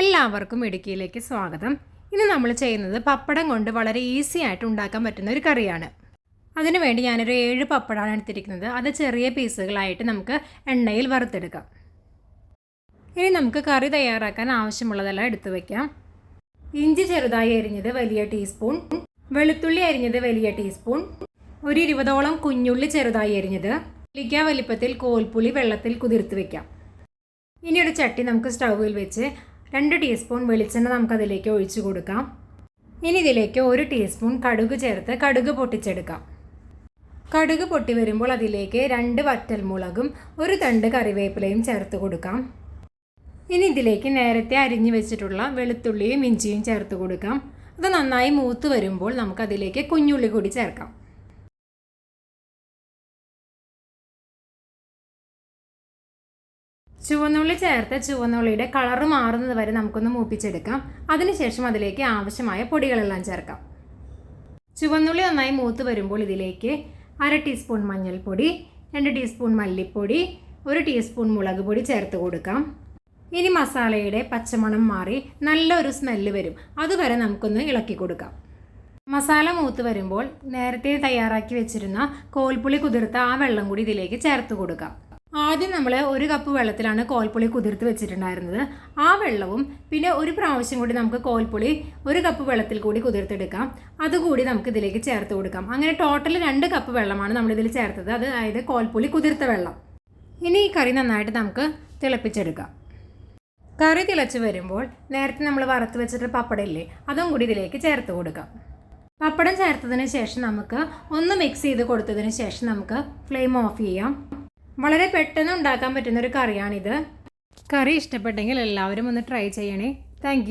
എല്ലാവർക്കും ഇടുക്കിയിലേക്ക് സ്വാഗതം. ഇന്ന് നമ്മൾ ചെയ്യുന്നത് പപ്പടം കൊണ്ട് വളരെ ഈസി ആയിട്ട് ഉണ്ടാക്കാൻ പറ്റുന്ന ഒരു കറിയാണ്. അതിനുവേണ്ടി ഞാനൊരു 7 പപ്പടമാണ് എടുത്തിരിക്കുന്നത്. അത് ചെറിയ പീസുകളായിട്ട് നമുക്ക് എണ്ണയിൽ വറുത്തെടുക്കാം. ഇനി നമുക്ക് കറി തയ്യാറാക്കാൻ ആവശ്യമുള്ളതെല്ലാം എടുത്തു വയ്ക്കാം. ഇഞ്ചി ചെറുതായി അരിഞ്ഞത് വലിയ ടീസ്പൂൺ, വെളുത്തുള്ളി അരിഞ്ഞത് വലിയ ടീസ്പൂൺ, ഒരു 20ഓളം കുഞ്ഞുള്ളി ചെറുതായി അരിഞ്ഞത്, ലിക്ക വലിപ്പത്തിൽ കോൽപ്പുളി വെള്ളത്തിൽ കുതിർത്ത് വയ്ക്കാം. ഇനി ഒരു ചട്ടി നമുക്ക് സ്റ്റൗവിൽ വെച്ച് 2 ടീസ്പൂൺ വെളിച്ചെണ്ണ നമുക്കതിലേക്ക് ഒഴിച്ചു കൊടുക്കാം. ഇനി ഇതിലേക്ക് 1 ടീസ്പൂൺ കടുക് ചേർത്ത് കടുക് പൊട്ടിച്ചെടുക്കാം. കടുക് പൊട്ടി വരുമ്പോൾ അതിലേക്ക് 2 വറ്റൽമുളകും 1 തണ്ട് കറിവേപ്പിലയും ചേർത്ത് കൊടുക്കാം. ഇനി ഇതിലേക്ക് നേരത്തെ അരിഞ്ഞു വെച്ചിട്ടുള്ള വെളുത്തുള്ളിയും ഇഞ്ചിയും ചേർത്ത് കൊടുക്കാം. അത് നന്നായി മൂത്ത് വരുമ്പോൾ നമുക്കതിലേക്ക് കുഞ്ഞുള്ളി കൂടി ചേർക്കാം. ചുവന്നുള്ളി ചേർത്ത് ചുവന്നുള്ളിയുടെ കളറ് മാറുന്നത് വരെ നമുക്കൊന്ന് മൂപ്പിച്ചെടുക്കാം. അതിനുശേഷം അതിലേക്ക് ആവശ്യമായ പൊടികളെല്ലാം ചേർക്കാം. ചുവന്നുള്ളി നന്നായി മൂത്ത് വരുമ്പോൾ ഇതിലേക്ക് 1/2 ടീസ്പൂൺ മഞ്ഞൾപ്പൊടി, 2 ടീസ്പൂൺ മല്ലിപ്പൊടി, 1 ടീസ്പൂൺ മുളക് പൊടി ചേർത്ത് കൊടുക്കാം. ഇനി മസാലയുടെ പച്ചമണം മാറി നല്ലൊരു സ്മെല്ല് വരും, അതുവരെ നമുക്കൊന്ന് ഇളക്കി കൊടുക്കാം. മസാല മൂത്ത് വരുമ്പോൾ നേരത്തെ തയ്യാറാക്കി വെച്ചിരുന്ന കോൽപ്പുളി കുതിർത്ത ആ വെള്ളം കൂടി ഇതിലേക്ക് ചേർത്ത് കൊടുക്കാം. ആദ്യം നമ്മൾ 1 കപ്പ് വെള്ളത്തിലാണ് കോൽപ്പുളി കുതിർത്ത് വെച്ചിട്ടുണ്ടായിരുന്നത്. ആ വെള്ളവും പിന്നെ ഒരു പ്രാവശ്യം കൂടി നമുക്ക് കോൽപ്പുളി 1 കപ്പ് വെള്ളത്തിൽ കൂടി കുതിർത്തെടുക്കാം. അതുകൂടി നമുക്ക് ഇതിലേക്ക് ചേർത്ത് കൊടുക്കാം. അങ്ങനെ ടോട്ടൽ 2 കപ്പ് വെള്ളമാണ് നമ്മളിതിൽ ചേർത്തത്, അതായത് കോൽപ്പുളി കുതിർത്ത വെള്ളം. ഇനി ഈ കറി നന്നായിട്ട് നമുക്ക് തിളപ്പിച്ചെടുക്കാം. കറി തിളച്ച് വരുമ്പോൾ നേരത്തെ നമ്മൾ വറുത്ത് വെച്ചിട്ട് പപ്പടം ഇല്ലേ, അതും കൂടി ഇതിലേക്ക് ചേർത്ത് കൊടുക്കാം. പപ്പടം ചേർത്തതിന് ശേഷം നമുക്ക് ഒന്ന് മിക്സ് ചെയ്ത് കൊടുത്തതിന് ശേഷം നമുക്ക് ഫ്ലെയിം ഓഫ് ചെയ്യാം. വളരെ പെട്ടെന്ന് ഉണ്ടാക്കാൻ പറ്റുന്നൊരു കറിയാണിത്. കറി ഇഷ്ടപ്പെട്ടെങ്കിൽ എല്ലാവരും ഒന്ന് ട്രൈ ചെയ്യണേ. താങ്ക്